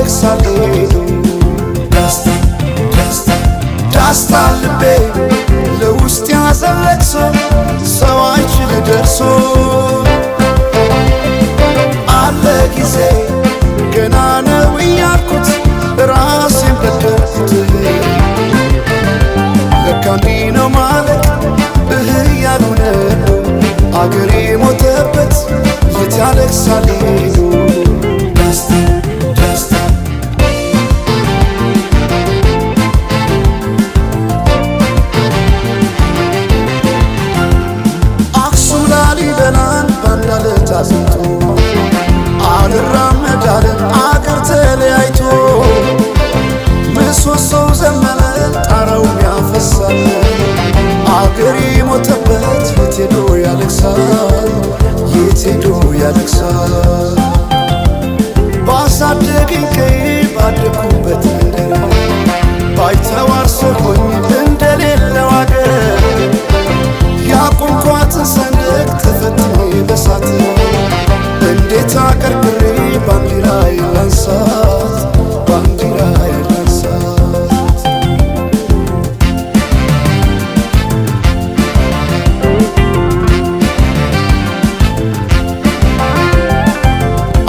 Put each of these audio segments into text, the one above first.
ያለቅሳሉ ደስታ ደስታ ደስታ ልቤ ለውስጥ ያዘን ለቅሶ ሰው አይችል ደርሶ አለ ጊዜ ገና ነው እያልኩት ራሴን በደልኩት ለካ እንዲህ ነው ማለት እያሉ ነው አገሬ ሞተበት የት ያለቅሳሉ ደስታ ደስታ አክሱም ላሊበላን ባንዳለት አዝንቶ አልራመዳለን አገር ተለያይቶ ምሰሶው ዘመነ ጣራው ያፈሳል አገሬ ሞተበት የት ሄዶ ያለቅሳል የት ሄዶ ያለቅሳል ባሳደገኝ ቀዬ ባደኩበት ምድር ባይተዋር ሰው ሆኜ እንደሌለው አገር ያቆምኳትን ሰንደቅ ተፈትኜ በሳት እንዴት አቀርቅሬ ባንዲራዬ ላንሳት ባንዲራዬ ላንሳት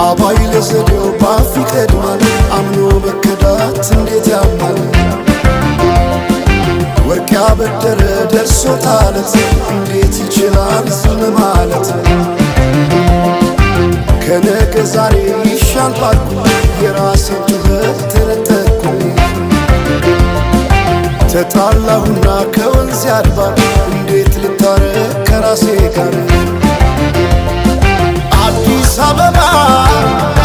አባይ ለዘዴው ባፍ ይቀድማል አምኖ መከዳት እንዴት ያማል ወርቅ ያበደረ ደርሶታለት እንዴት ይችላል ዝም ማለት ከነገ ዛሬ ይሻል ባልኩ የራሴን ጩኸት ተነጠቅኩ ተጣላሁና ከወንዝ ያድባል እንዴት ልታረቅ ከራሴ ጋር አዲስ አበባ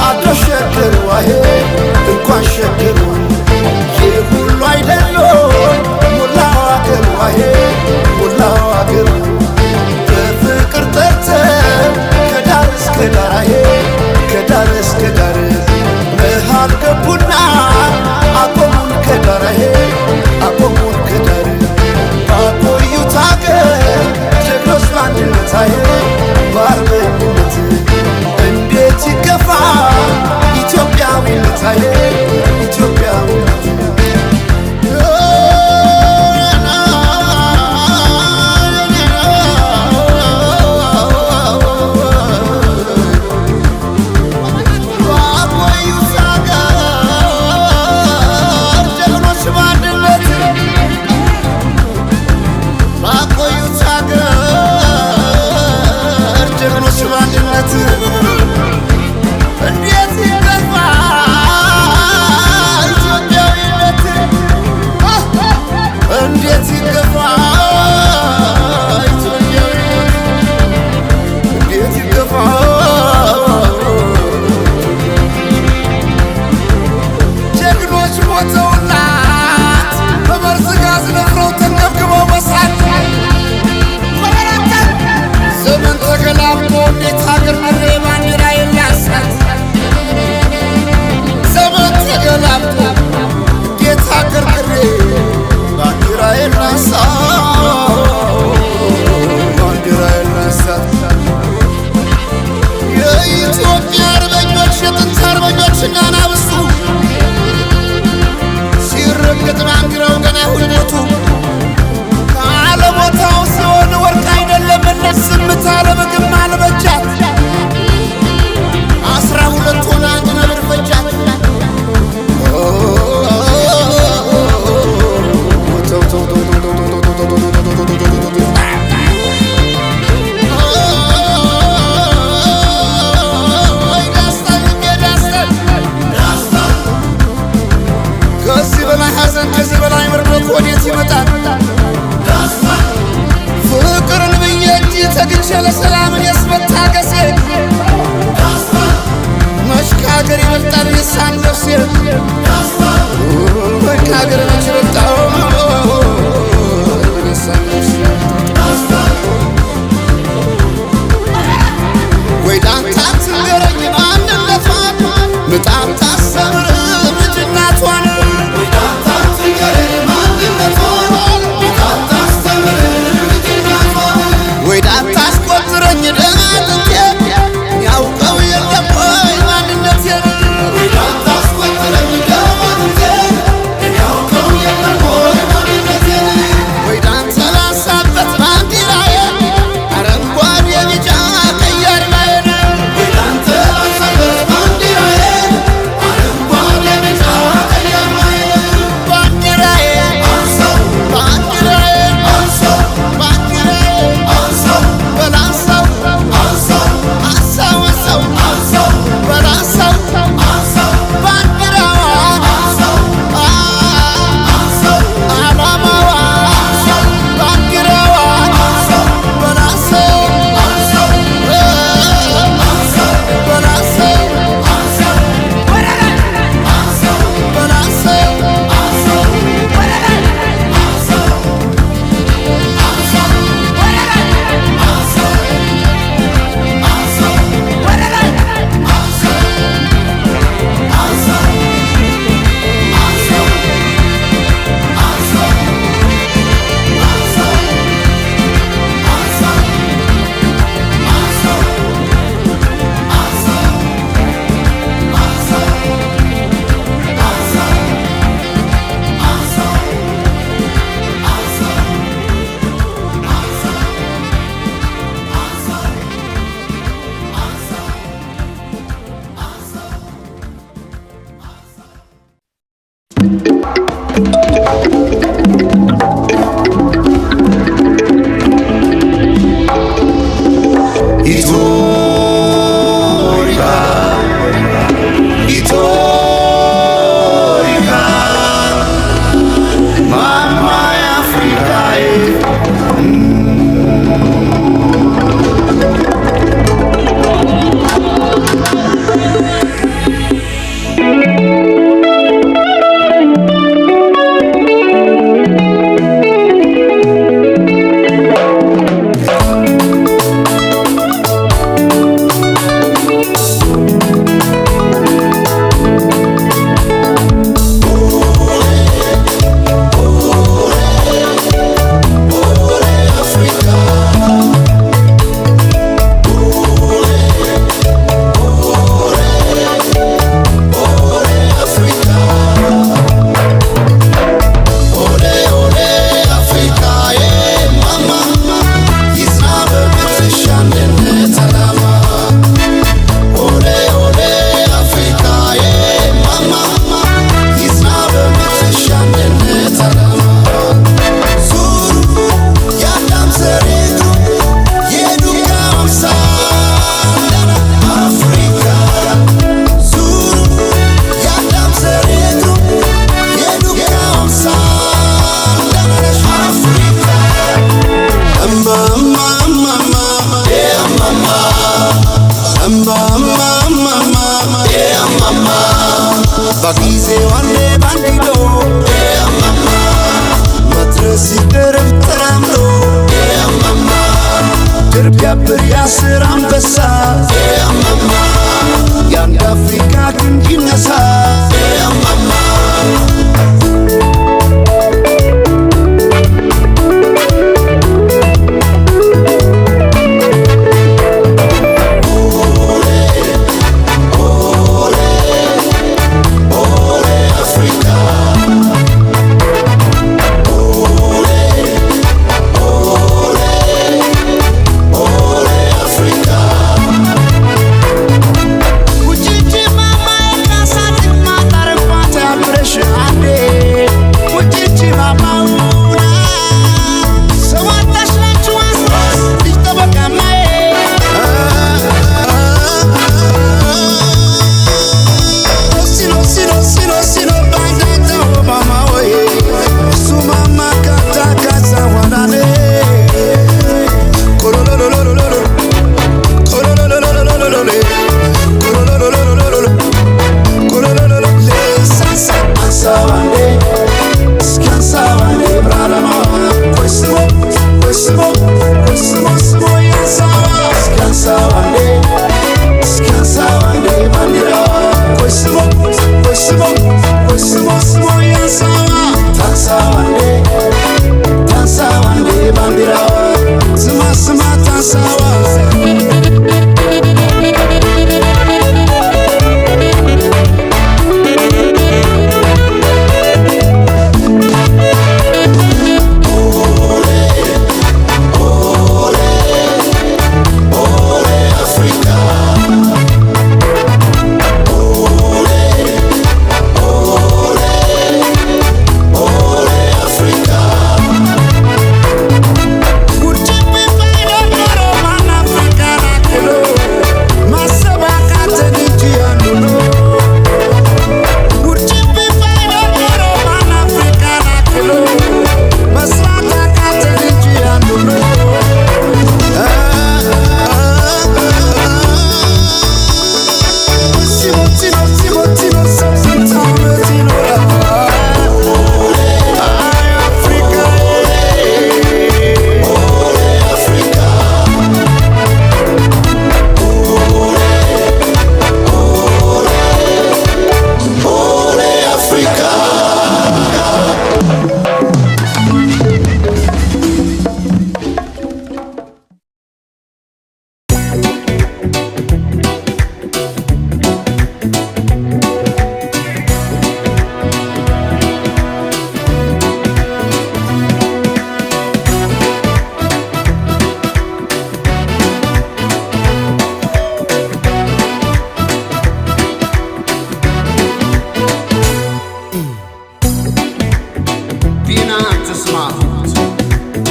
አዳሽ ሸገር ዋሄ እንኳን ሸገር ይህ ሁሉ አይደሎ ሞላው አገር ዋሄ ሞላው አገር በፍቅር ጠርተን ከዳር እስከ ዳር ከዳር እስከ ዳር መሃል ገቡና አቆሙን ከዳር አቆሙን ከዳር ባቆዩት አገር ጀግኖች በአንድነት በአርበኝነት እንዴት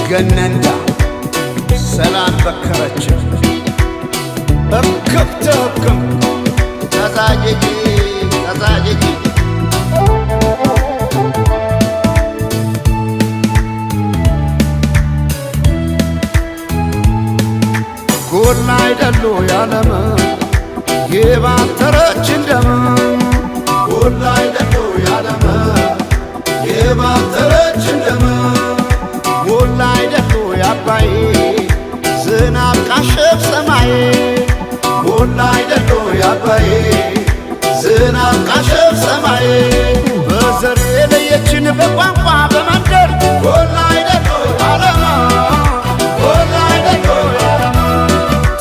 ገነንዳ ሰላም በከረች እርክብ ተህክም ተዛጀጂ ተዛጀጂ ጎላ አይደሉ ያለመ የባተረች እንደም ጎላ አይደሉ ያለመ የባተረች እንደም ጎላ አይደሉ ያባይ ዝናብ ቃሸብ ሰማይ ጎላ አይደሉ ያባይ ዝናብ ቃሸብ ሰማይ በዘር የለየችን በቋንቋ በመንደር ጎላ አይደሉ ያለመ ጎላ አይደሉ ያለመ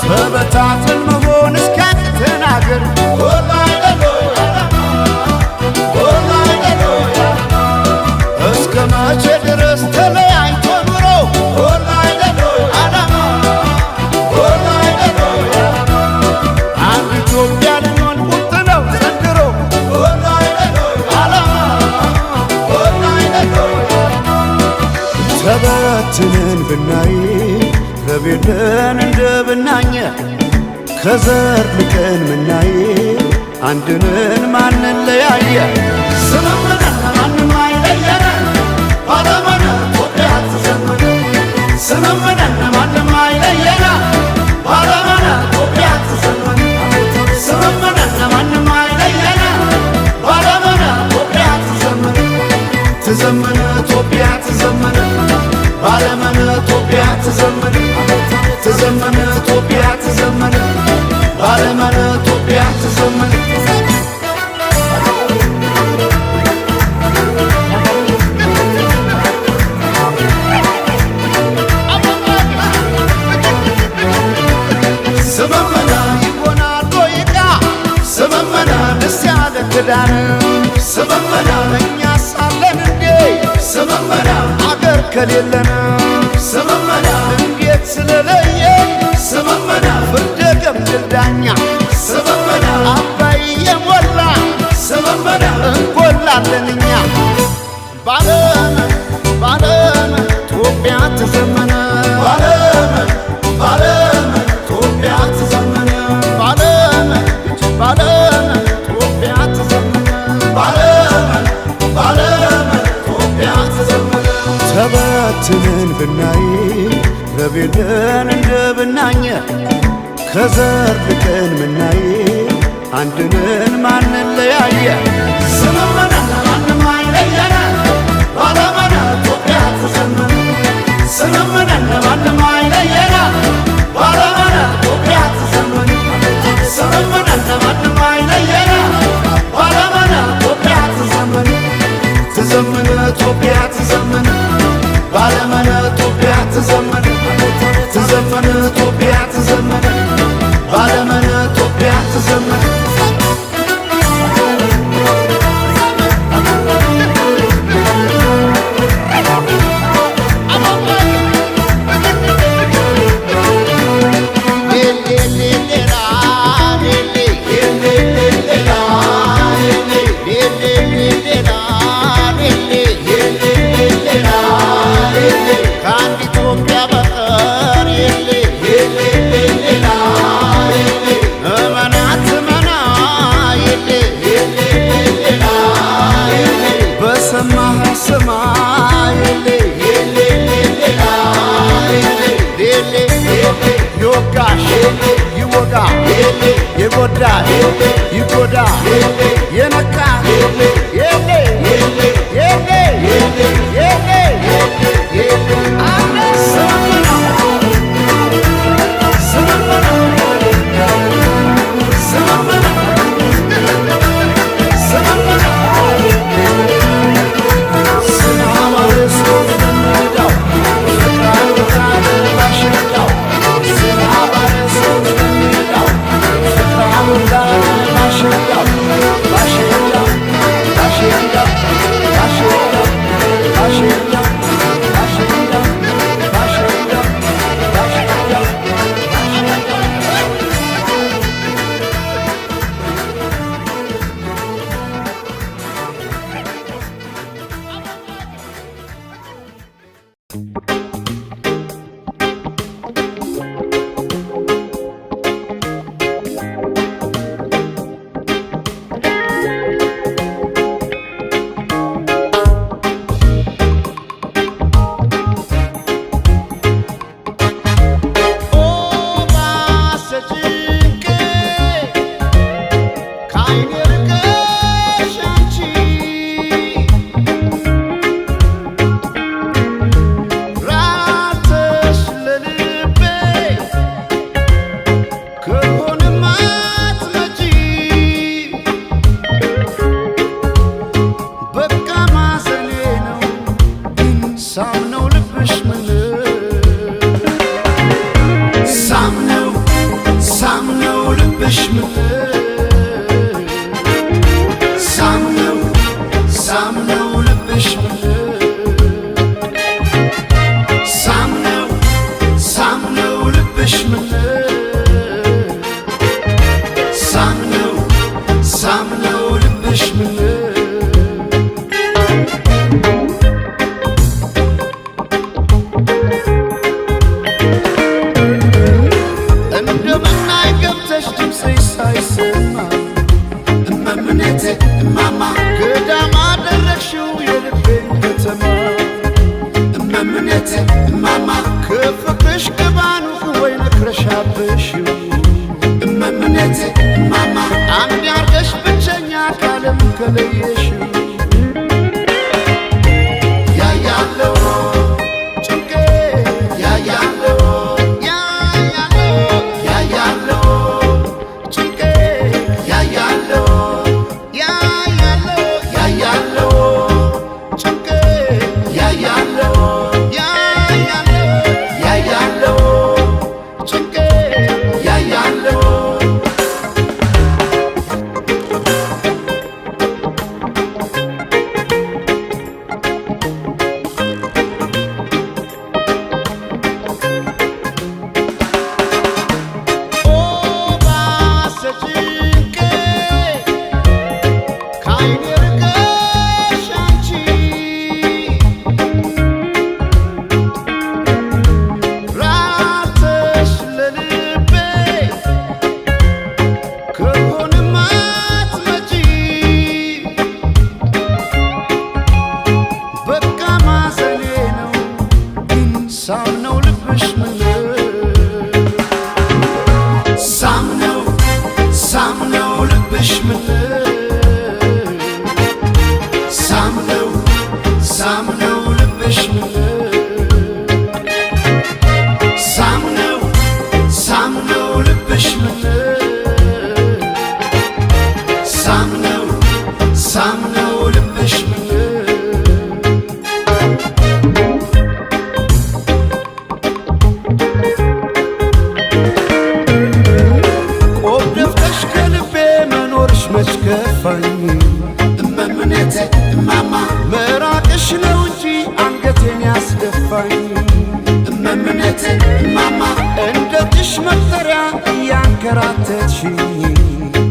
ተበታትን መሆን እስኪያቅተን አገር ጎላ አይደሉ ያለመ ጎላ አይደሉ ያለመ እስከ መቼ ድረስ ተለያይቶ ኑሮ ጎላ አይደሉ ያለመ ጎላ አይደሉ ያለመ አንድ ኢትዮጵያ ልንሆን ቁርጥ ነው ዘንድሮ ጎላ አይደሉ ያለመ ጎላ አይደሉ ያለመ ተበትነን ብናይ ከቤለን እንደ ብናኘ ከዘር ልቀን ምናይ አንድንን ማንን ለያየ ስምምነን ማንም አይለየነ ባለመነ ኢትዮጵያ ትዘምነ ስምምነን ማንም አይለየነ ባለመነ ኢትዮጵያ ትዘምነ ስምምነን ማንም አይለየነ ባለመነ ኢትዮጵያ ትዘምነ ትዘምነ ኢትዮጵያ ትዘምነ ባለመነ ኢትዮጵያ ትዘምነ ትዘምነ ኢትዮጵያ ትዘምነ ባለመነ ኢትዮጵያ ትዘምነ ስምምነ ይሆናል ወይቃ ስምምነ ደስ ያለ ክዳን ስምምነ እኛ ሳለን እንዴ ስምምነ አገር ከሌለን ስምምነ እንዴት ስለለየ ስምምነ ፍርደ ገምድል ዳኛ ስምምነ አባይ የሞላ ስምምነ እንጎላለን እኛ ባለመን ባለመን ኢትዮጵያ ትዘምነ ባለመን ባለመን ኢትዮጵያ ትዘምነ ባለመን ባለመን ኢትዮጵያ ትዘምነ ባለመን ባለመን ኢትዮጵያ ትዘምነ ተበትነን ብናይ ከቤለን እንደ ብናኘ ከዘር ልቀን ምናይ አንድንን ማንን ለያየ ስምምነን ማንም አይለየነ ባለመነ ኢትዮጵያ ትዘምነ ስምምነን ማንም አይለየነ ባለመነ ኢትዮጵያ ትዘምነ ስምምነን ማንም አይለየነ ባለመነ ኢትዮጵያ ትዘምነ ትዘምነ ኢትዮጵያ ትዘምነ ባለመነ ኢትዮጵያ ትዘምነ ትዘምነ ኢትዮጵያ ትዘምነ ባለመነ ኢትዮጵያ ትዘምነ ከአንድ ኢትዮጵያ በቀር የለ እመናት እመና የለ በሰማህ ስማ የለ ይወጋሽ ይወጋ የጎዳ ይጎዳ የነካ የለ የለ የለ ከዓይኔ ርቀሽ አንቺ ራተሽ ለልቤ ከሆነማ አትመጪ በቃ ማዘኔ ነው ሳምነው ልብሽ ምን ሳምነው ልብሽ ምን ሳምነው ልብሽ ምን ሳምነው ልብሽ ምን ሳምነው ልብሽ ምን እንደምናይ ገብተሽ ድምፅሽ ሳይሰማ እመምኔቴ እማማ ገዳም አደረግሽው የልቤን ከተማ እመምኔቴ እማማ ከፍቅርሽ ግባኑ ወይ ነክረሻበሽው እመምኔቴ እማማ አንድ ያርገሽ ብቸኛ ካለም ከለየሽው ያያለው ጭንቄ ያያለው ጭንቄ ያያለው ጭንቄ ያያለው ጭንቄ ያያለው ሳምነው ልብሽ ምን ሳምነው ልብሽ ምን ሳምነው ልብሽ ምን ሳምነው ልብሽ ምን ሳምነው ልብሽ ምን መች ከፋኝ እመምኔቴ እማማ መራቅሽ ነው እንጂ አንገቴን ያስደፋኝ እመምኔቴ እማማ እንደ እጅሽ መጠሪያ እያንከራተትሽኝ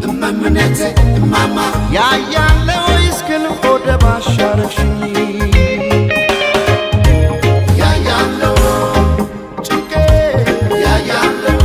እመምኔቴ እማማ ያያለ ወይስ ግን ሆደ ባሻረግሽኝ ያያለው ጭንቄ ያያለው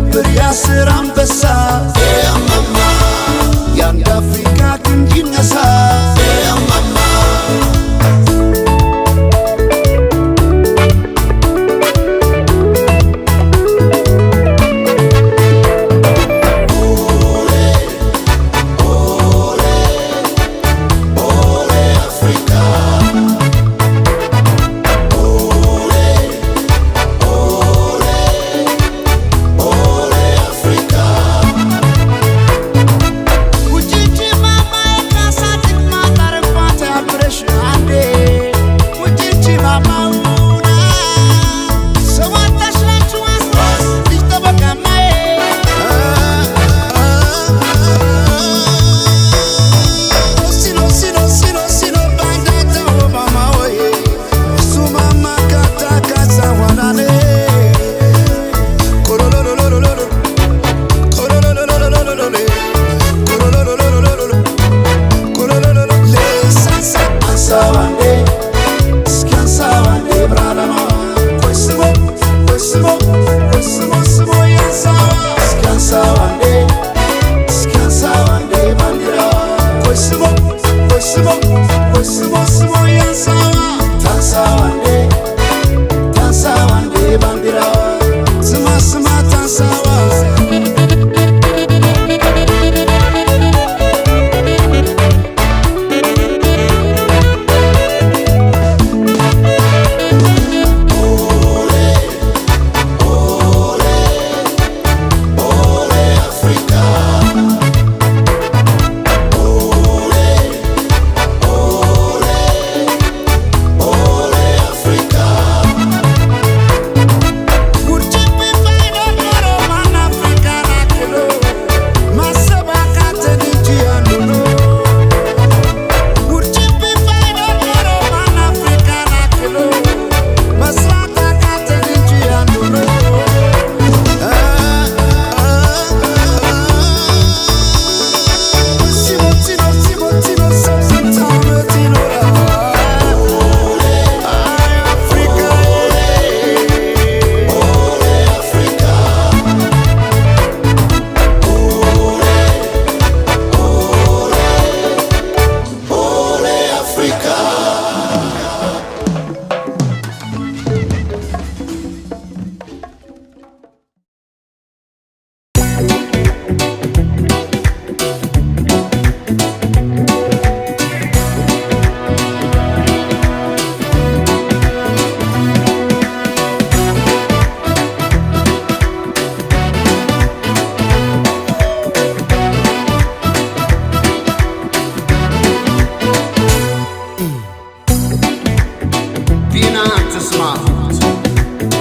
ቢያብር ያስር አንበሳ እማማ የአንድ አፍሪካ ክንድ ይነሳ እማማ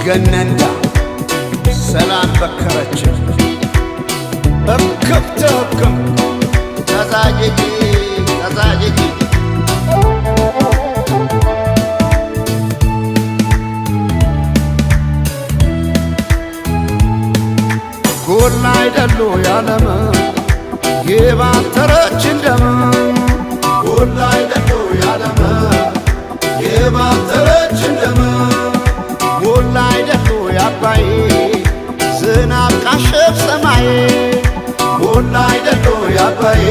ገነንዳ ሰላም በከረች እክብት ህክም ተዛጅጂ ተዛጅጂ ጎላ አይደሉ ያለመ የባተረች እንደመ ጎላ አይደሉ ያለመ የባተረች እንደመ ጎላ አይደሉ ያባይ ዝናብ ቃሸብ ሰማይ ጎላ አይደሉ ያባይ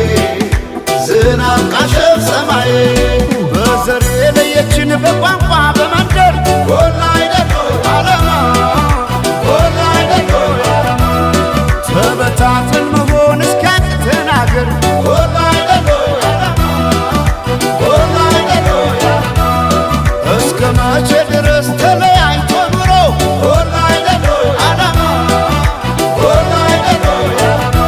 ዝናብ ቃሸብ ሰማይ በዘር የለየችን በቋንቋ በመንደር ጎላ አይደሉ ያለመ ጎላ አይደሉ ያለመ ተበታትን መሆን እስኪያቅተን አገር ጎላ አይደሉ ያለመ ጎላ አይደሉ ያለመ እስከ መቼ ድረስ ተለያይቶ ኑሮ ጎላ አይደሉ ያለመ ጎላ አይደሉ ያለመ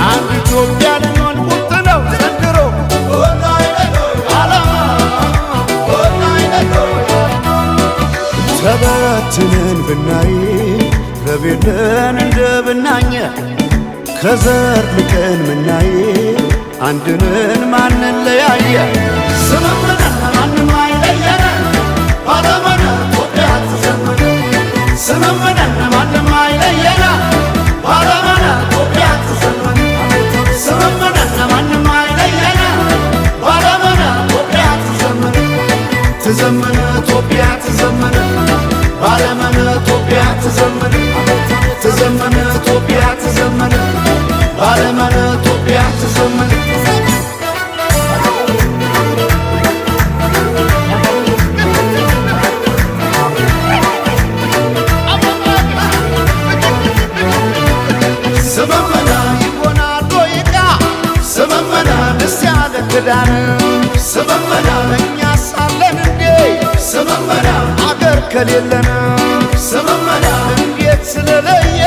አንድ ኢትዮጵያ ልንሆን ቁርጥ ነው ዘንድሮ ጎላ አይደሉ ያለመ ጎላ አይደሉ ያለመ ተበትነን ብናይ ረቤለን እንደ ብናኘ ከዘር ልቀን ምናይ አንድንን ማንን ለያየ ስምምነን ማንም አይለየነ ባለመነ ኢትዮጵያ ትዘምር ስምምነን ማንም አይለየነ ባለመነ ኢትዮጵያ ትዘምር ስምምነን ማንም አይለየነ ባለመነ ኢትዮጵያ ትዘምር ትዘምር ኢትዮጵያ ትዘምር ባለመነ ኢትዮጵያ ትዘምር ትዘምር ባለመነ ኢትዮጵያ ትዘምን ስመመና ይሆናል ዶይቃ ስመመና ደስ ያለ ክዳን ስመመና እኛ ሳለን እንዴ ስመመና አገር ከሌለን ስመመና እንዴት ስለለየ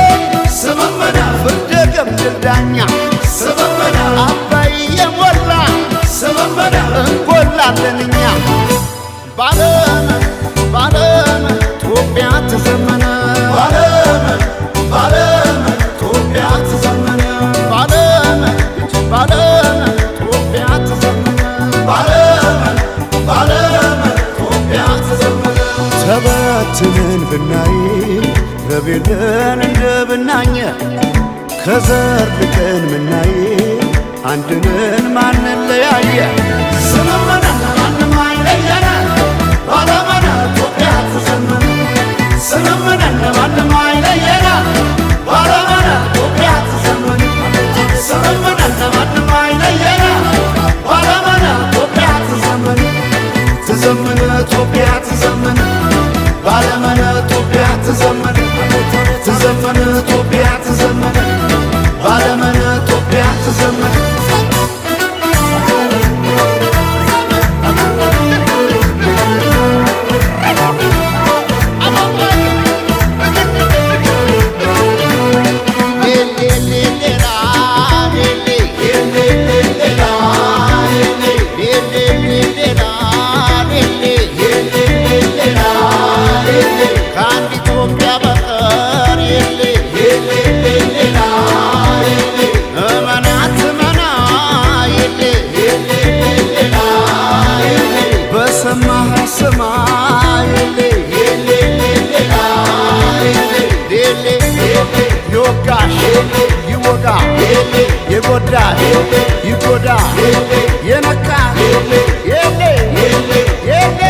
ስመመና ፍርደ ገምድል ዳኛ ስመመና አባይ የሞላ ስመመና እንጎላለን እኛ ባለመን ባለመን ኢትዮጵያ ትዘመነ ባለመን ባለመን ኢትዮጵያ ትዘመነ ባለመን ባለመን ኢትዮጵያ ትዘመነ ባለመን ባለመን ኢትዮጵያ ትዘመነ ተበትነን ብናይ ረቤለን እንደ ብናኘ ከዘር ልቀን ምናይ አንድነን ማንለያየ ስመመና ማንም አይለየነ ባለመን ኢትዮጵያ ትዘመነ ስመመና ማንም አይለየነ ባለመን ኢትዮጵያ ትዘመነ ስመመና ማንም አይለየነ ባለመን ኢትዮጵያ ትዘመነ ትዘመነ ኢትዮጵያ ትዘመነ ባለመን ኢትዮጵያ ትዘመነ ትዘመነ ኢትዮጵያ ትዘመነ ባለመን ኢትዮጵያ ትዘመነ ይወጋ የጎዳ ይጎዳ የነካ የሌ የሌ የሌ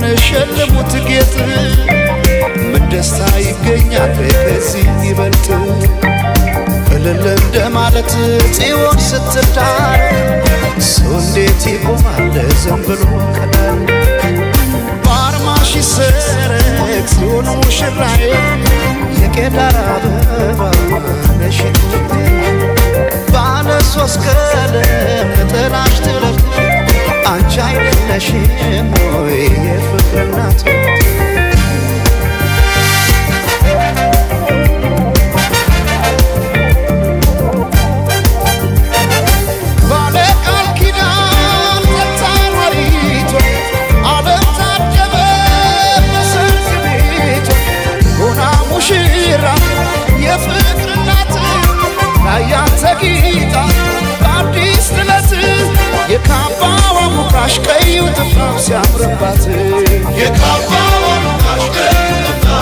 የሸለሙት ጌጥ ምን ደስታ ይገኛል ከዚህ ይበልጥ እልል እንደማለት ጽዮን ስትዳር ሰው እንዴት ይቆማል ዝም ብሎ ከዳር በአርማሽ ይሰረቅ ጽዮን ሙሽራዬ የቄዳር አበባ ነሽ ባለ ሶስት ቀለም ጥላሽ ትለፍ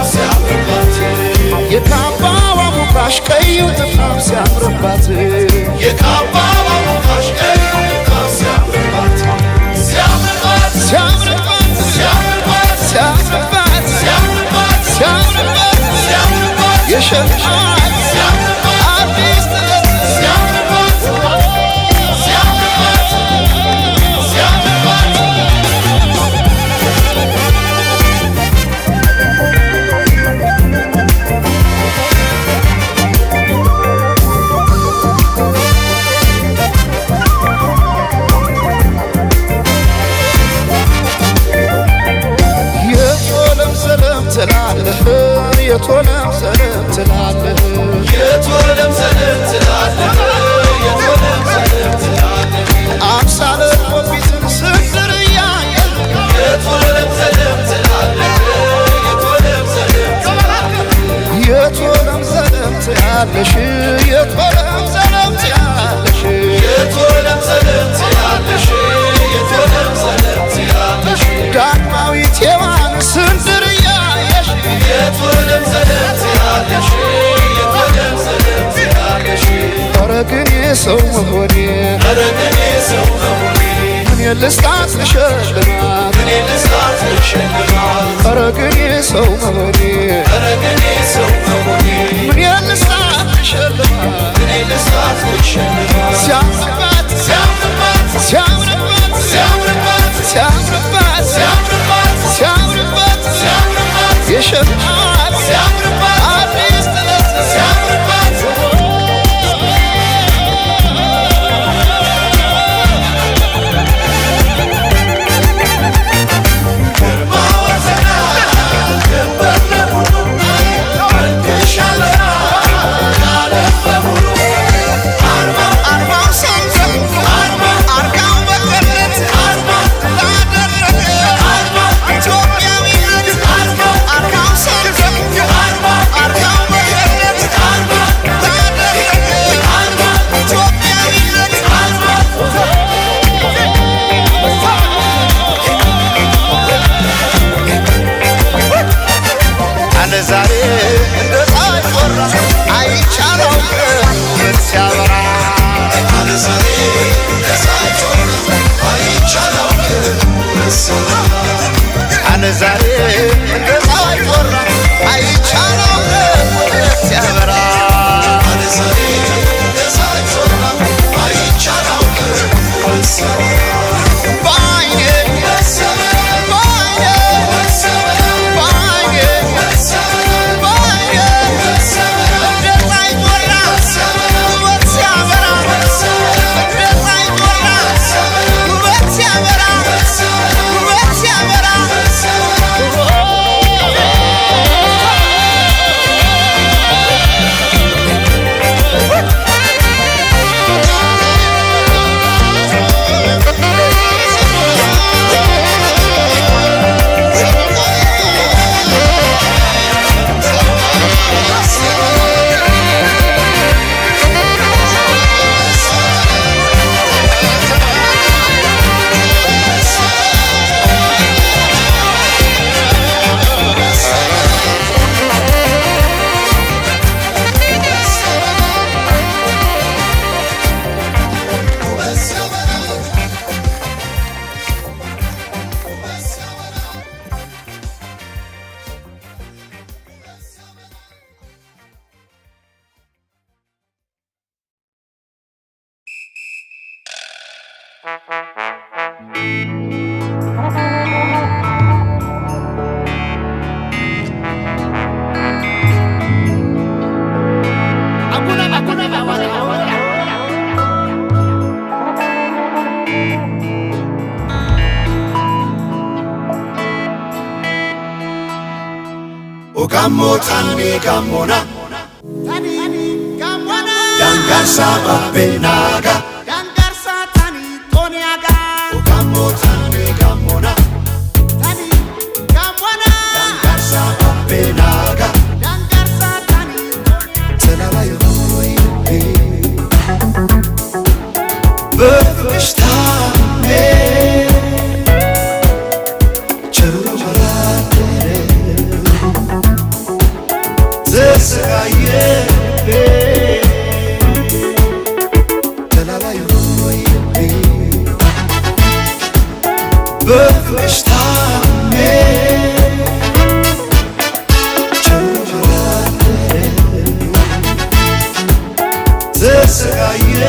ሲያምርባት የካባዋ ሙቃሽ ቀዩ ጥፍጣፍ ሲያምርባት የሸልማት አዲስ የቶለም ሰለም ትላለህ የቶለም ሰለም ትላለህ የቶለም ሰለም ትላለህ አምሳለ ቆቢትን ስንድርያ የቶለም ሰለም ትላለህ የቶለም ሰለም ትላለህ የቶለም ሰለም ትያለሽ የቶለም ሰለም ትያለሽ የቶለም ሰለም ትያለሽ የቶለም ሰለም ትያለሽ ዳግማዊት ሔዋን ስንድርያ የቶለም ሰለም ትያለሽ የቶለም ሰለም ትያለሽ ኧረ ግን የሰው መሆኔ ኧረ ግን የሰው መሆኔ ምን ልስጣት ልሸልማት ምን ልስጣት ልሸልማት ኧረ ግን የሰው መሆኔ ኧረ ግን የሰው መሆኔ ምን ልስጣት ልሸልማት ምን ልስጣት ልሸልማት ሲያምርባት ሲያምርባት ሲያምርባት ሲያምርባት ሲያምርባት ሲያምርባት ሲያምርባት ሲያምርባት የሸልማት ሲያምርባት አዲስ ጥለት ሲያምርባት ግርማ ወዘና ድንበር ለሙሉ መልክሻለና ለዓለም በሙሉ አርማው ሰንሰል አርጋው በቀለት ላደረገ ኢትዮጵያዊነት አርጋው ሰንሰል አርጋው በቀለት ላደረገ ኢትዮጵያዊነት አለ ዛሬ እንደ ፀሐይ ወራ አይቻለው ምን ሲያበራ አለ ዛሬ እንደ ፀሐይ ወራ አይቻለው ምን ሲያበራ አለ ዛሬ እንደ ፀሐይ ወራ አይቻለው ምን ሲያበራ አለ ዛሬ እንደ ፀሐይ ወራ አይቻለው ምን ሲያበራ ባይኔ Gammo tani gammona Dangarsa babbenaga Dangarsa tani toniaga Gammo tani gammona Tani gammona Dangarsa babbenaga Dangarsa tani toniaga Telalayo በፍቅሽታሜ ተሰቃየ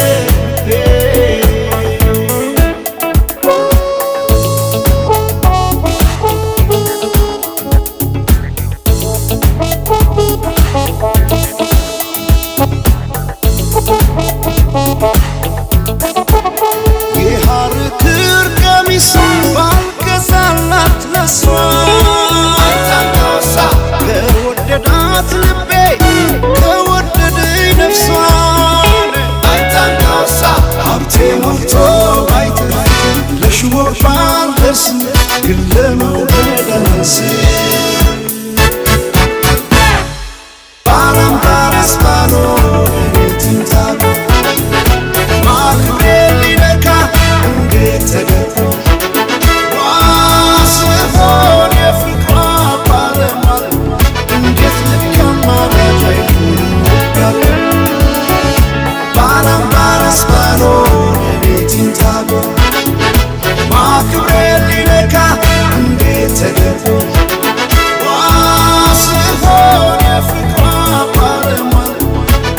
የሐር ክር ቀሚስ ባልገዛላት ለሷ ከወደዳት ልቤ ከወደደኝ ነፍሷን ሀብቴ ሞልቶ ባይተርፍ ለሽወቅ ባልደርስም ግን ለመውደድ አላንስም ባላምባራስ ባልሆን እኔ ትምጣ ማክብሬ ሊነካ እንዴት ተገባ ዋስሆን የፍቅሯ ባለሟል እንዴት ልካማ ዳጃይ ባላምባራስ ባልሆን እኔ ትምጣ ማክብሬ ሊነካ እንዴት ተገባ ዋስሆን የፍቅሯ ባለሟል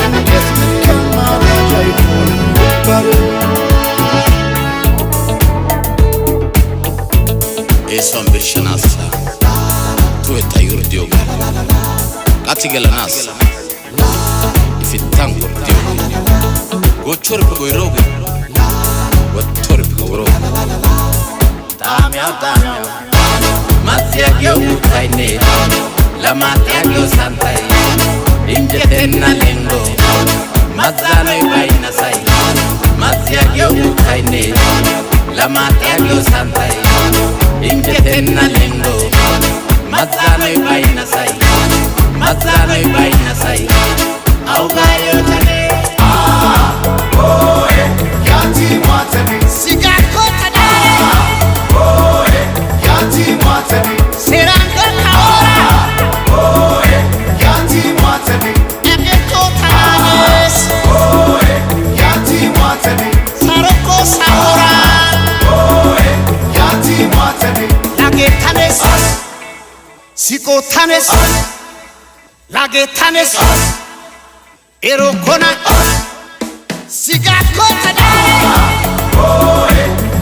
እንዴት ልካማ ዳጃይ Eson bir şanasa Tueta yurdiyo gal Kaçı gelanas İfittan kurdiyo Goçor pe goyrogi Goçor pe goyrogi Damya Masya gyo utayne Lamatya gyo santay Injetenna lengo Mazanay bayna say Masya gyo utayne Lamatya gyo santay Injetenna lengo Mazanay bayna say Mazanay bayna say Augayo tane Yati matani Sigako tane Yati matani Seranga kaora Yati matani Emeko tananes Yati matani Saroko saora Yati matani Lage tanes Siko tanes Lage tanes Ero kona Sigako tane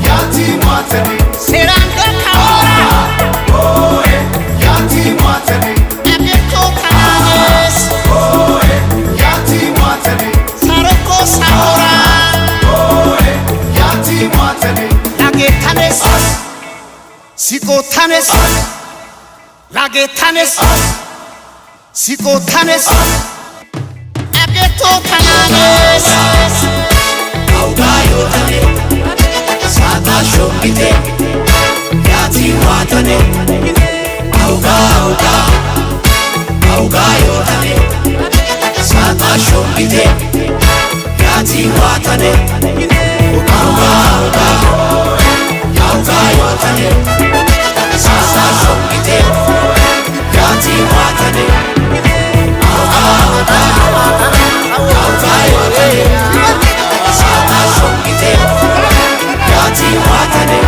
Yati matani Seranga kaora Yati matani Emeko tananes Yati matani Saroko saora Yati matani Lage tanes Siko tanes Lage tanes Siko tanes Emeko tananes Augayo tane Sata shongite Yati watane Augayo tane Sata shongite Yati watane Augayo tane Sata shongite Yati watane Augayo tane Sata shongite Yati watane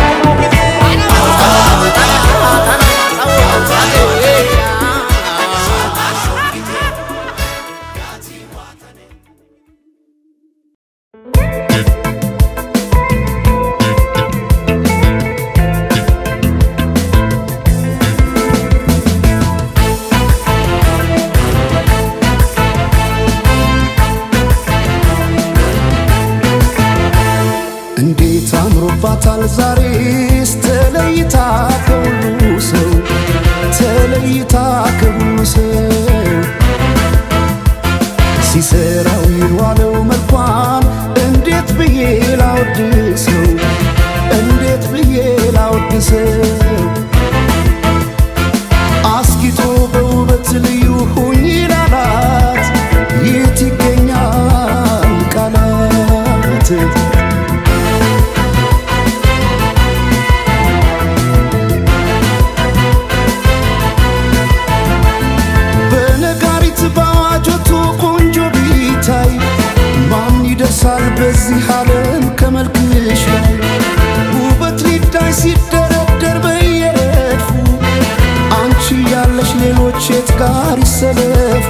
እንዴት አምሮባታል ዛሬስ ተለይታ ከሁሉ ሰው ተለይታ ከሁሉ ሰው ሲሰራው የዋለው መልኳን እንዴት ብዬ ላወድሰው እንዴት ብዬ ላወድሰው አስጊጦ በውበት ልዩ ሁኝ ላላት የት ይገኛል ቃላት በዚህ ዓለም ከመልክሽ ላይ ውበት ሊታይ ሲደረደር በየረድፉ አንቺ ያለሽ ሌሎች የት ጋር ይሰለፉ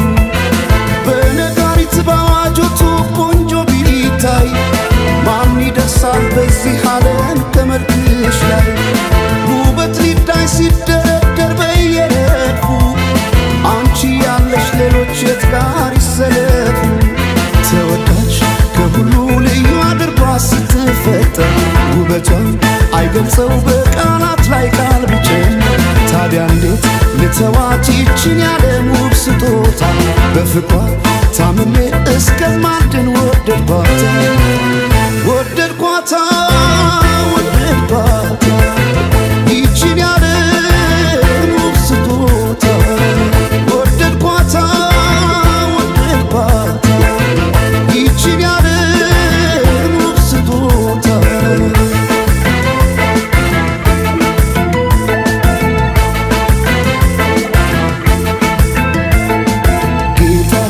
በነጋሪት ባዋጆቱ ቆንጆ ይችን ያለም ውብ ስጦታ በፍቅሯ ታምሜ እስከማድን ወደድኳታ ወደድኳታ ወደድኳታ ይችን ያለም ውብ ስጦታ ወደድኳታ ወደድኳታ ይችን ያለም ውብ ስጦታ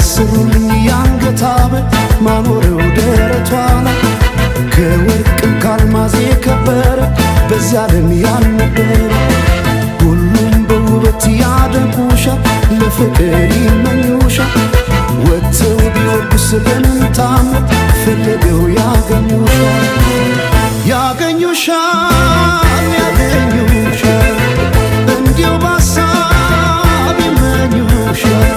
ስሩልኝ የአንገት ሐብል ማኖሬው ደረቷ ላይ ከወርቅም ከአልማዝ የከበረ በዚያ ዓለም ያልነበረ ሁሉም በውበት ያደንቁሻል ለፍቅር ይመኙሻል ወጥተው ቢወርዱ ስለምን ታምር ፈልገው ያገኙሻል ያገኙሻል ያገኙሻል እንዲሁ በሐሳብ ይመኙሻል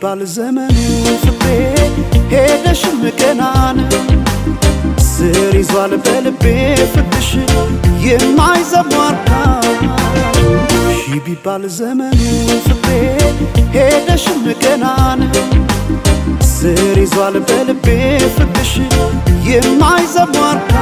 ቢባል ዘመኑ ፍቅሬ ሄደሽም ገና ነው ስር ይዟል በልቤ ፍቅርሽ የማይዘሟርካ ቢባል ዘመኑ ፍቅሬ ሄደሽም ገና ነው ስር ይዟል በልቤ ፍቅርሽ የማይዘሟርካ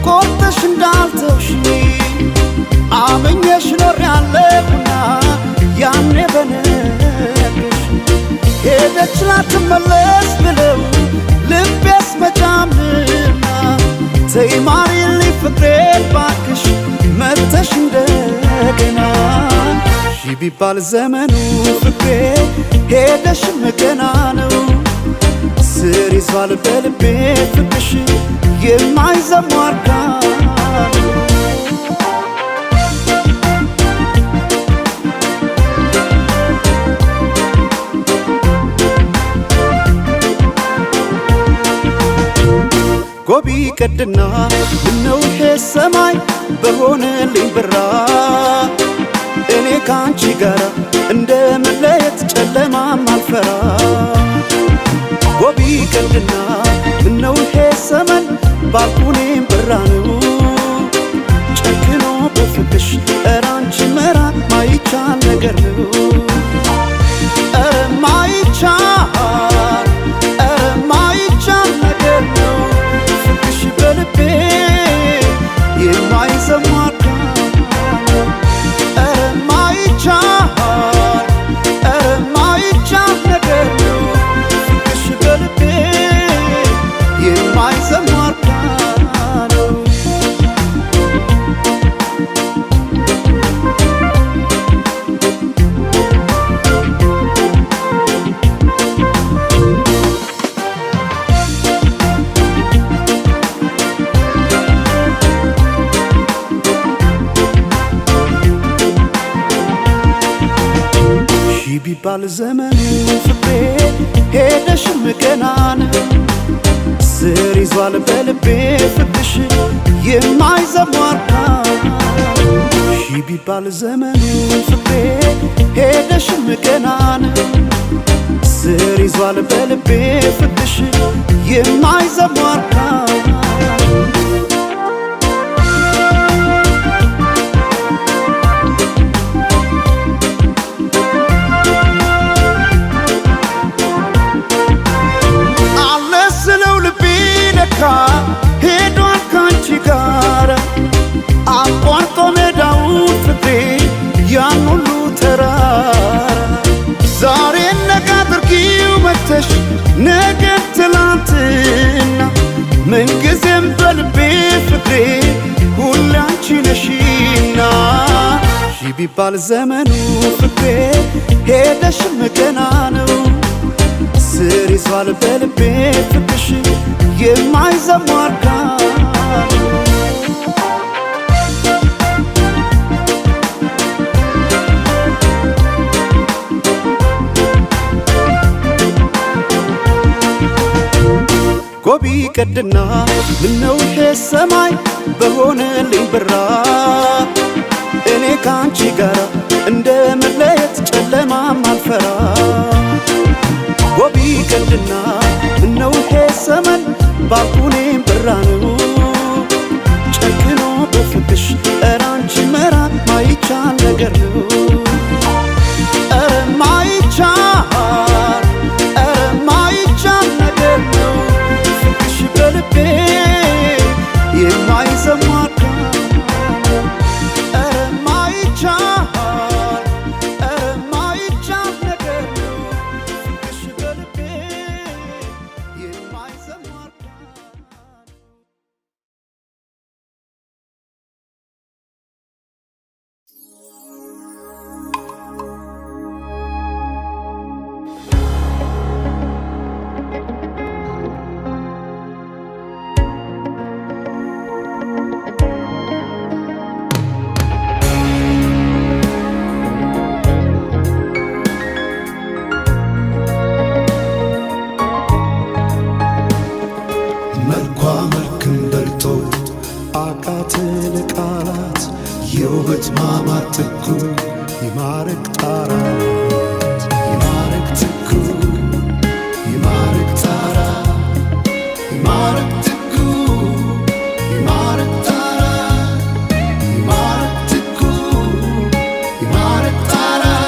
ቆርጠሽ እንዳልተውሽ አመኘሽ ኖሬያለሁና ያኔ በነገርሽ ሄደች ላትመለስ ብለው ልቤስ መጫምና ተይ ማሪልኝ ፍቅሬ እባክሽ መጥተሽ እንደገና ቢባል ዘመኑ ፍቅሬ ሄደሽም ገና ነው ስር ይዟል በልቤ ፍቅርሽ የማይዘሟርካ ጎቢ ቀድና ምነው ይሄ ሰማይ በሆነልኝ ብራ እኔ ካንቺ ጋራ እንደ መለየት ጨለማም አልፈራ ጎቢ ቀድና ምነው ይሄ ሰመን ባልኩኔም ብራ ነው ጨክኖ በፍቅሽ ኧረ አንቺ መራቅ ማይቻል ነገር ነው ኧረ ማይቻል ነገር ነው ፍቅሽ በልቤ የማይዘሟርካ ኧረ ማይቻል ነገር ነው ፍቅሽ በልቤ የማይዘሟርካ ቢባል ዘመኑ ፍቅሬ ሄደሽም ገናን ስር ይዟል በልቤ ፍቅርሽ የማይዘሟርካ ቢባል ዘመኑ ፍቅሬ ሄደሽም ገናን ስር ይዟል በልቤ ፍቅርሽ የማይዘሟርካ ሄዷል ካንቺ ጋር አቋርጦ ሜዳውን ፍቅሬ ያን ሁሉ ተራራ ዛሬ ነገ አድርጊው መተሽ ነገ ትላንትና ምንጊዜም በልቤ ፍቅሬ ሁሌ አንቺ ነሽና ቢባል ዘመኑ ፍቅሬ ሄደሽም ገና ነው ስር ይዟል በልቤ ፍቅርሽ የማይዘሟርካ ጎቢ ቀድና ምነው ይሄ ሰማይ በሆነልኝ ብራ እኔ ካንቺ ጋር እንደ መለየት ጨለማም አልፈራ ጎቢ ቀድና ምነው ይሄ ዘመን ባልኩኔም ብራ ነው ጨክኖ በፍቅሽ ኧረ አንቺ መራቅ ማይቻል ነገር ነው ኧረ ማይቻል ነገር ነው ፍቅሽ በልቤ የማይዘሟርካ ኧረ ማይቻል ነገር ነው ፍቅሽ በልቤ የማይዘሟርካ ቃላት የውበት ማማር ትኩ ይማርክ ጣራት ይማርክ ትኩ ይማርክ ጣራት ይማርክ ትኩ ይማርክ ጣራት ይማርክ ትኩ ይማርክ ጣራት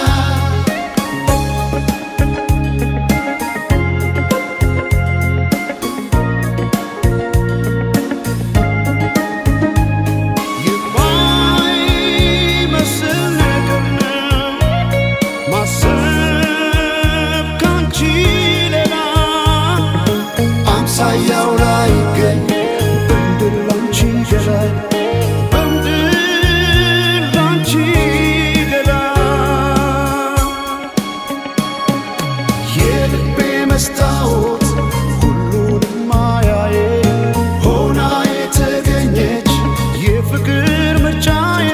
ሳያው ላይ ገኝ በምድር ላንቺ ገላይ በምድር ላንቺ ገላይ የልቤ መስታወት ሁሉንም ማያዬ ሆና የተገኘች የፍቅር ምርጫዬ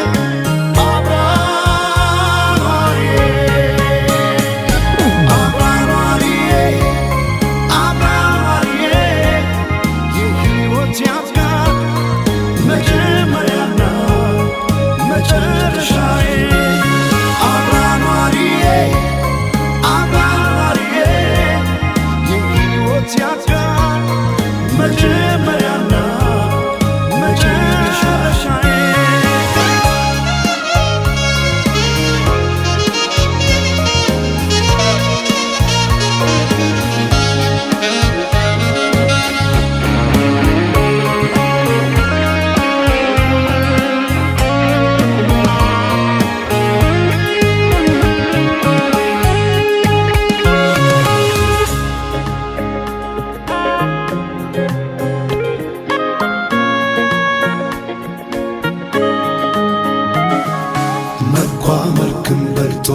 መልክም በልጦ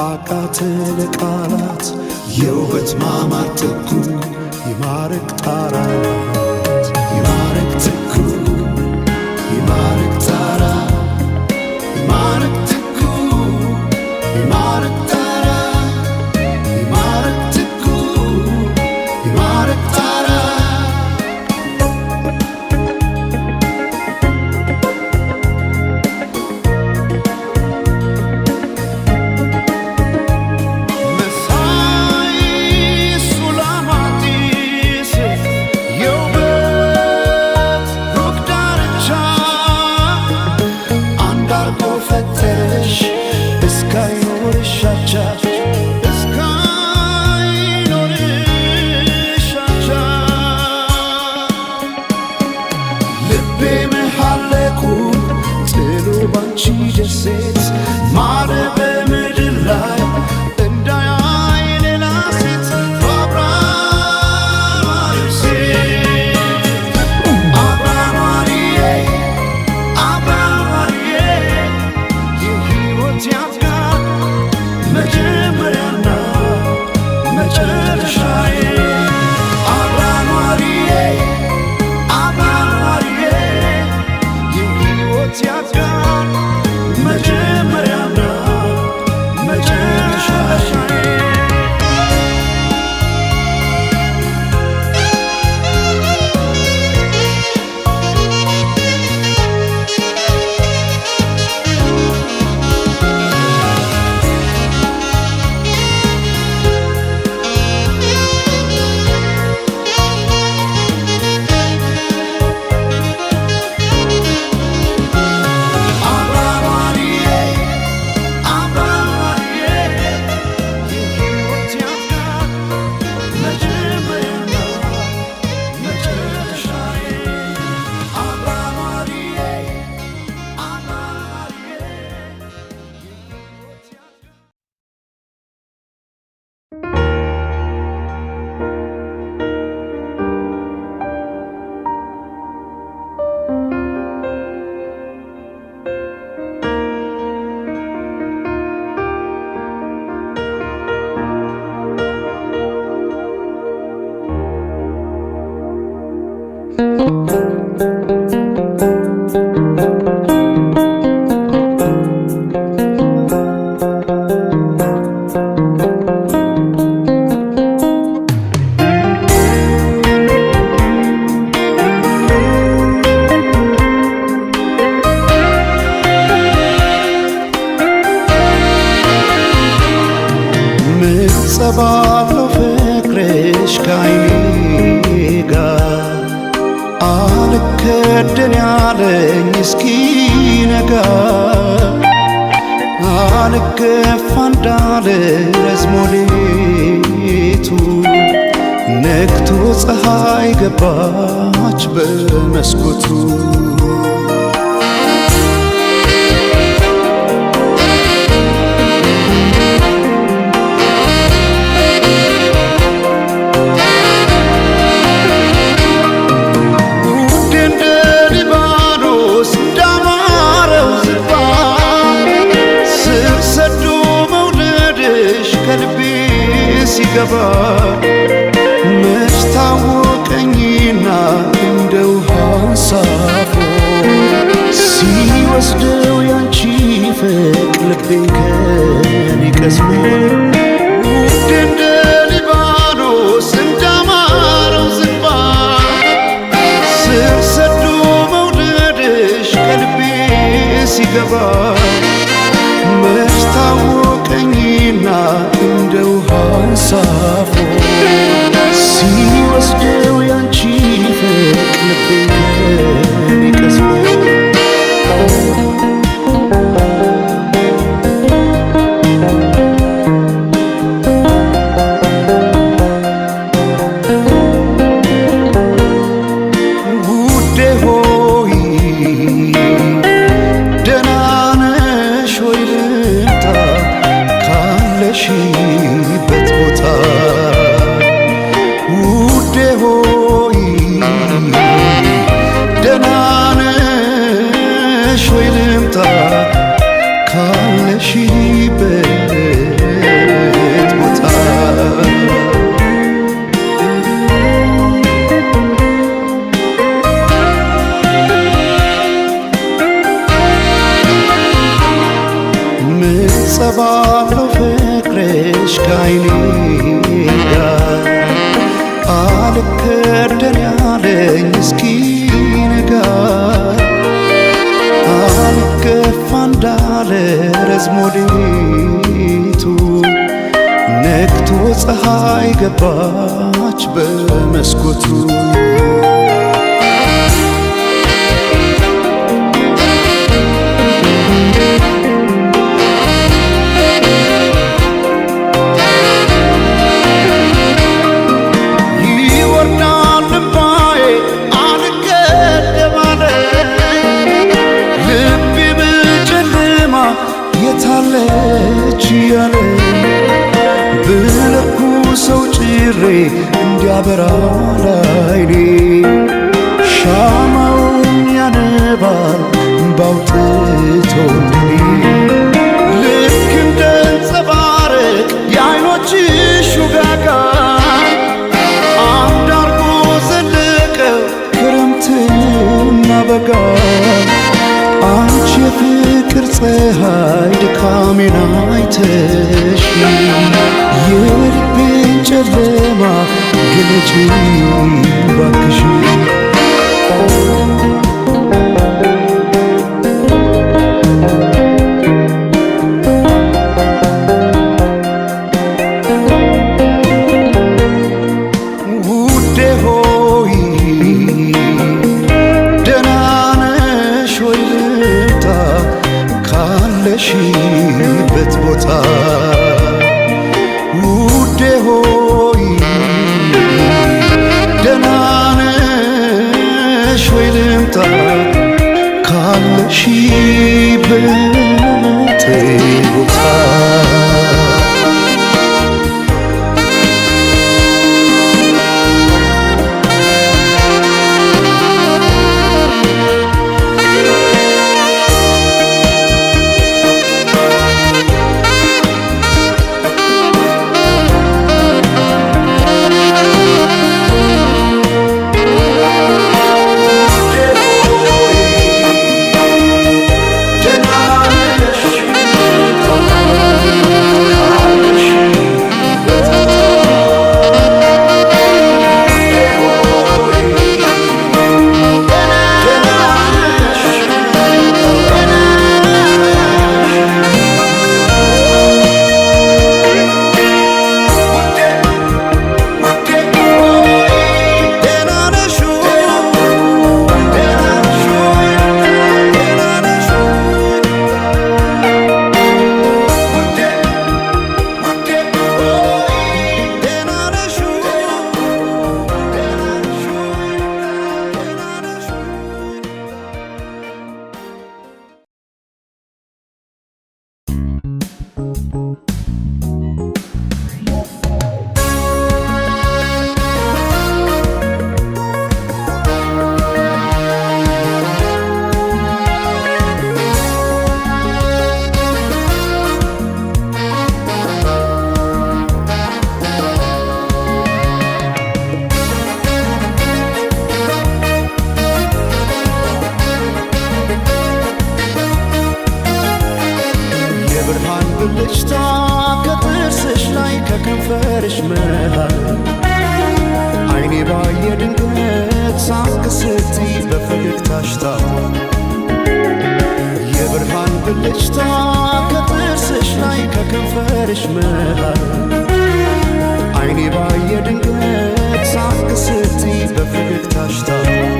አቃተለ ቃላት የውበት ማማር ትኩ ይማርክ ጣራት ይማርክ ትኩ ይማርክ ጣራት ይማርክ ትኩ ይማርክ ጣራት ባለው ፍቅርሽ ከዓይኔ ጋር አልከደን ያለኝ እስኪነጋ አልገፋ እንዳለ ረዝሞ ሌቱ ነግቶ ፀሐይ ገባች በመስኮቱ ሲገባ መች ታወቀኝና እንደ ውሃ አንሳፎ ሲወስደው ያንቺ ፍቅር ልቤን ከኔ ቀስሞ ውድ እንደ ሊባኖስ እንዳማረው ዝግባ ስር ሰዶ መውደድሽ ከልቤ ሲገባ መች ታወቀኝና እንደ ውሃ አንሳፎ ሲወስደው ያንቺ ፍቅር ልቤን ከኔ ቀስሞ ውዴ ሆይ ደህና ነሽ ወይ ልምጣ ካለሽበት ቦታ ውዴ ሆይ ደህና ነሽ ወይ ልምጣ ካለሽበት ቦታ ምጸባለው ፍቅርሽ ከዓይኔ ጋር አልከደን ያለኝ እስኪነጋ አልገፋ እንዳለ ረዝሞ ሌቱ ነግቶ ፀሐይ ገባች በመስኮቱ የታለች ያለ ብለኩ ሰው ጭሬ እንዲያበራ ላይኔ ሻማውን ያነባል ባውጥቶ ልክ እንደ አንጸባረቅ የዓይኖችሽ ውጋጋ አንድ አርጎ ዘለቀው ክረምትና በጋ አንቺ የፍቅር ፀሐይ ድካሜን አይተሽ የልቤን ጨለማ ግለጪ ባክሽ ውዴ ሆይ ደህና ነሽ ወይ ልምጣ ካለሽበት ቦታ ውዴ ሆይ ደህና ነሽ ወይ ልምጣ ካለሽበት ቦታ ስትይ በፈገግታሽ ታውቅ የብርሃን ብልጭታ ከጥርስሽ ላይ ከከንፈርሽ መሃል አይኔ ባየ ድንገት ሳቅ ስትይ በፈገግታሽ ታውቅ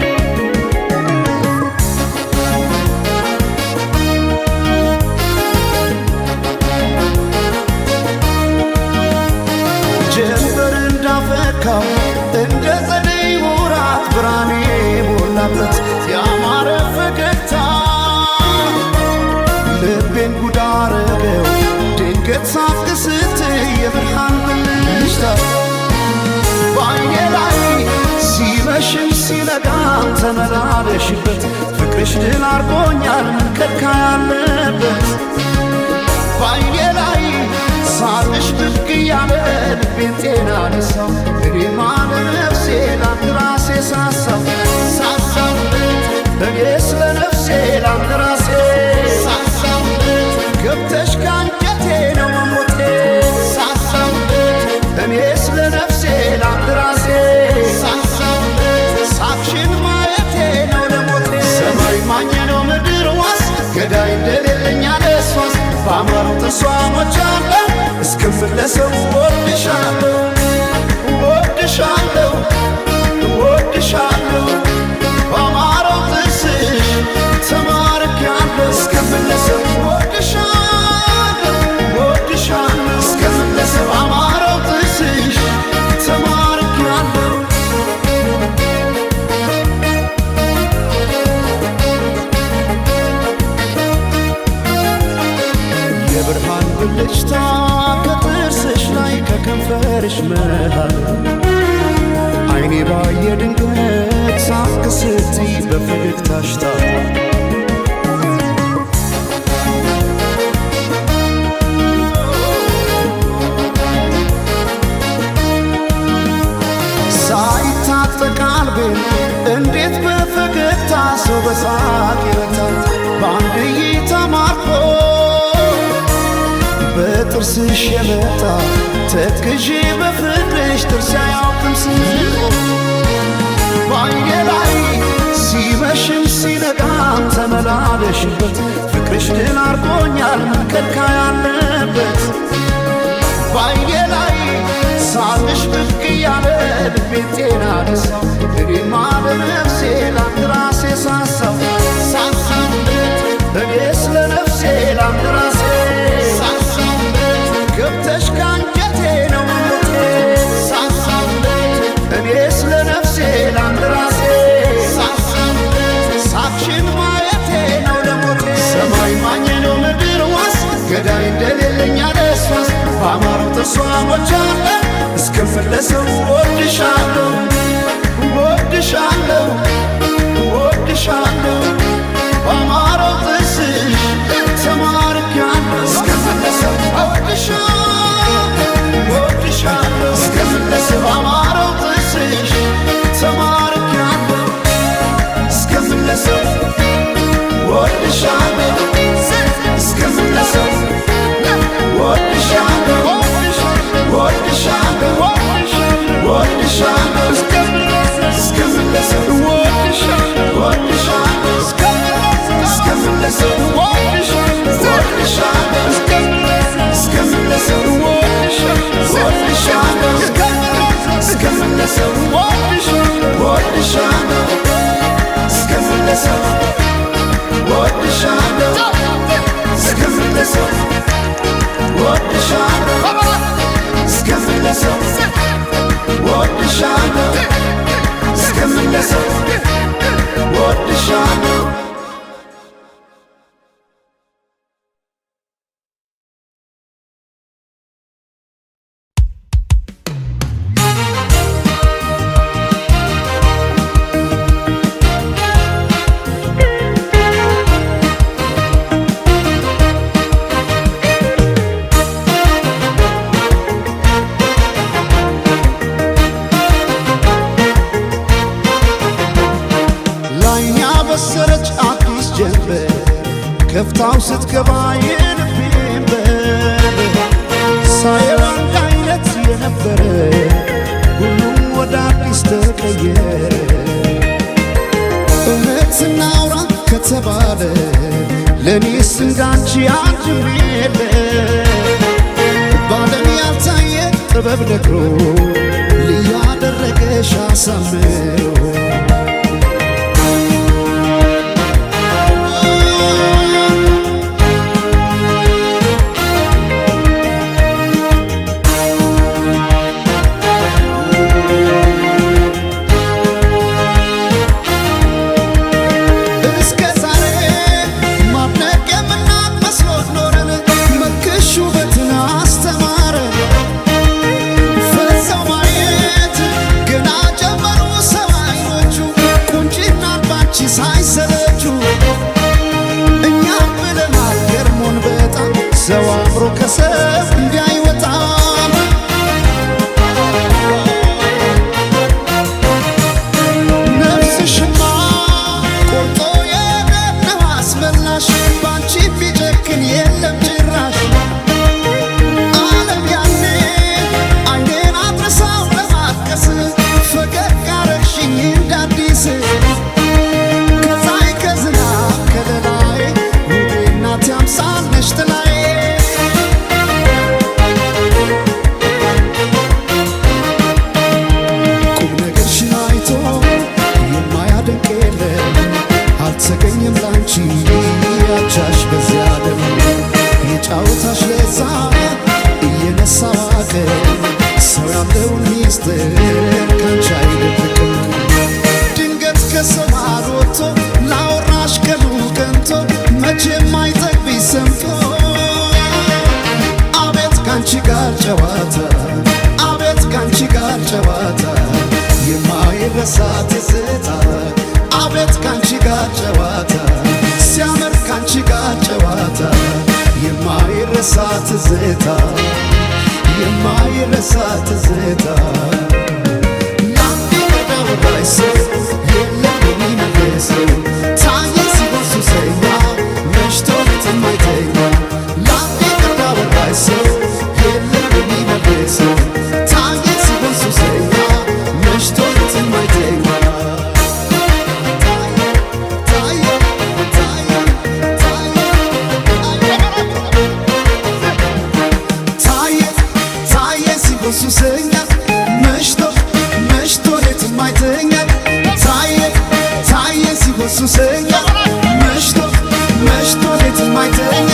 ጀንበር እንዳፈካው እንደ ጸደይ ወራት ብርሃኔ ሞላበት ያማረ ፈገግታ ልቤን ጉድ አረገው ድንገት ሳቅ ስትይ የብርሃን ብልጭታ በዓይኔ ላይ ሲመሽም ሲነጋም ተመላለሽበት ፍቅርሽ ድል አርጎኛል ምን ከልካይ አለበት በዓይኔ ላይ ሳቅሽ ብቅ እያለ ልቤን ጤና ነሳው እኔማ ለነፍሴ ላንተ ራሴ ሳሳው እኔ ስለ ነፍሴ ላንተ ራሴ ሳሳው ገብተሽ ካንጀቴ ነው መሞቴ ሳሳው እኔ ስለ ነፍሴ ላንተ ራሴ ሳሳው ሳቅሽን ማየቴ ነው ለሞቴ ሰማይ ማኘ ነው ምድር ዋስ ገዳይ እንደሌለኝ አለሷስ በአማረው ተስዋሞቻለ እስክመለሰው ወድሻለሁ ወድሻለሁ ወድሻለሁ በአማረው ጥርስሽ ተማርኬያለሁ እስክመለሰው ወድሻለሁ ወድሻለሁ እስክመለሰው በአማረው ጥርስሽ ተማርኬያለሁ የብርሃን ብልጭታ ከጥርስሽ ላይ ከከንፈርሽ መሃል አይኔ ባየ ድንገት ሳቅ ስትይ በፈገግታሽ ታውቅ ሳይታጠቅ ቀልቤን እንዴት በፈገግታ ሰው በሳቅ ይረታል በአንድ እይታ ማርኮ በጥርስሽ የመጣ ተክዤ በፍቅርሽ ጥርስ አያውቅም ስንቆ በዓይኔ ላይ ሲመሽም ሲነጋም ተመላለሽበት ፍቅርሽ ድል አርጎኛል ምን ከልካይ አለበት በዓይኔ ላይ ሳቅሽ ብቅ እያለ ልቤን ጤና ነሳው እኔማ ለነፍሴ ላንተ ራሴ ሳሳው እኔ ስለ ነፍሴ ላንተ ራሴ ገብተሽ ካንጀቴ ነው መሞቴ እኔ ስለ ነፍሴ ላንተ ራሴ ሳቅሽን ማየቴ ነው ለሞቴ ሰማይ ማኘ ነው ምድር ዋስ ገዳይ እንደሌለኝ አለሷስ በአማረው ተስዋሞቻለ እስክመለሰው ወድሻለሁ ወድሻለሁ ወድሻለሁ በአማረው ጥርስሽ ተማርኬያለሁ እስክመለሰው ወድሻለሁ ወድሻለሁ እስክመለሰው በአማረው ጥርስሽ ተማርኬያለሁ እስክመለሰው ወድሻለሁ እስክመለሰው ወድሻለሁ ወድሻለሁ ወድሻለሁ እስክመለሰው ወድሻለሁ ወድሻለሁ እስክመለሰው ወድሻለሁ እስክመለሰው ወድሻለሁ እስክመለሰው ወድሻለሁ እስክመለሰው ወድሻለሁ እስክመለሰው ወድሻለሁ እስክመለሰው ወድሻለሁ እስክመለሰው ወድሻለሁ ከፍታው ስትገባ የልቤን በር ሳየው አንድ አይነት የነበረ ሁሉም ወደ አዲስ ተቀየረ ተባለ ለኔስ እንዳንቺ አንድም የለ ባለም ያልታየ ጥበብ ነግሮ ልዩ አደረገሽ አሳምሮ ሰው አምሮ ከሰብ እንዳይወጣ ነፍስሽማ ቆርጦ የነነው አስመላሽ ባንቺ ቢጨክን የለም ጭራሽ ዓለም ያኔ አይኔን አድረሳው ለማልቀስ ፈገግ አረግሽኝ እንዳዲስ ከፀሐይ ከዝናብ ከለላይ ውቤ እናቴ አምሳል ነሽ ጥላዬ አልተገኘም ላንቺ ያቻሽ በዚያ ዓለም የጫወታሽ ለዛ እየነሳ ዋቀ ሰው ያለውን ሚስጥር ካንቺ አይደብቅም ድንገት ከሰው መሃል ወጥቶ ላወራሽ ቀኑ ቀንቶ መቼም አይጠግብሽ ሰምቶ አቤት ካንቺ ጋር ጨዋታ አቤት ካንቺ ጋር ጨዋታ የማይረሳ ትዝታ አቤት ካንቺ ጋር ጨዋታ ሲያምር ካንቺ ጋር ጨዋታ የማይረሳ ትዝታ የማይረሳ ትዝታ ላንዴ ወዳወራይ ሰው የለም የሚመለሰው ታየ ሲሆን ሱሰኛ መሽቶ የማይተኛ ላንዴ ወዳወራይ ሰው የለም የሚመለሰው ታየ ሲሆን ሱሰኛ መሽቶ የማይተኛ ሱሰኛ መሽቶ መሽቶ ሌት የማይተኛ ታየ ሲሆን ሱሰኛ መሽቶ መሽቶ ሌት የማይተኛ